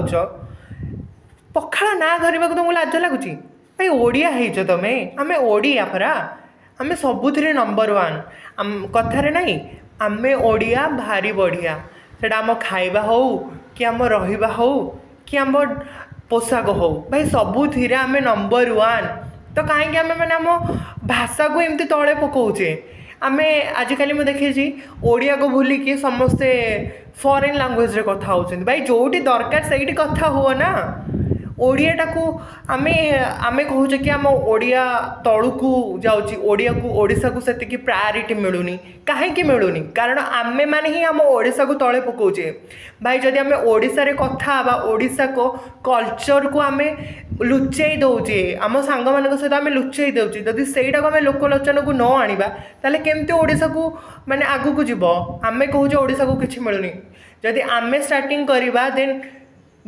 ଖାଉଛ ପଖାଳ ନା ଧରିବାକୁ ତୁମକୁ ଲାଜ ଲାଗୁଛି? ଭାଇ ଓଡ଼ିଆ ହେଇଛ ତମେ, ଆମେ ଓଡ଼ିଆ ପରା, ଆମେ ସବୁଥିରେ ନମ୍ବର ୱାନ୍। କଥାରେ ନାହିଁ ଆମେ ଓଡ଼ିଆ ଭାରି ବଢ଼ିଆ। ସେଇଟା ଆମ ଖାଇବା ହଉ କି ଆମ ରହିବା ହଉ କି ଆମ ପୋଷାକ ହଉ, ଭାଇ ସବୁଥିରେ ଆମେ ନମ୍ବର ୱାନ୍। ତ କାହିଁକି ଆମେ ମାନେ ଆମ ଭାଷାକୁ ଏମିତି ତଳେ ପକାଉଛେ? ଆମେ ଆଜିକାଲି ମୁଁ ଦେଖିଛି ଓଡ଼ିଆକୁ ଭୁଲିକି ସମସ୍ତେ ଫରେନ୍ ଲାଙ୍ଗୁଏଜ୍ରେ କଥା ହେଉଛନ୍ତି। ଭାଇ ଯେଉଁଠି ଦରକାର ସେଇଠି କଥା ହୁଅ ନା। ଓଡ଼ିଆଟାକୁ ଆମେ ଆମେ କହୁଛେ କି ଆମ ଓଡ଼ିଆ ତଳକୁ ଯାଉଛି, ଓଡ଼ିଶାକୁ ସେତିକି ପ୍ରାୟୋରିଟି ମିଳୁନି। କାହିଁକି ମିଳୁନି? କାରଣ ଆମେମାନେ ହିଁ ଆମ ଓଡ଼ିଶାକୁ ତଳେ ପକାଉଛେ। ଭାଇ ଯଦି ଆମେ ଓଡ଼ିଶାରେ କଥା ହେବା, ଓଡ଼ିଶାକୁ କଲଚରକୁ ଆମେ ଲୁଚେଇ ଦେଉଛେ, ଆମ ସାଙ୍ଗମାନଙ୍କ ସହିତ ଆମେ ଲୁଚେଇ ଦେଉଛେ, ଯଦି ସେଇଟାକୁ ଆମେ ଲୋକଲୋଚନକୁ ନ ଆଣିବା ତାହେଲେ କେମିତି ଓଡ଼ିଶାକୁ ମାନେ ଆଗକୁ ଯିବ? ଆମେ କହୁଛେ ଓଡ଼ିଶାକୁ କିଛି ମିଳୁନି, ଯଦି ଆମେ ଷ୍ଟାର୍ଟିଂ କରିବା ଦେନ୍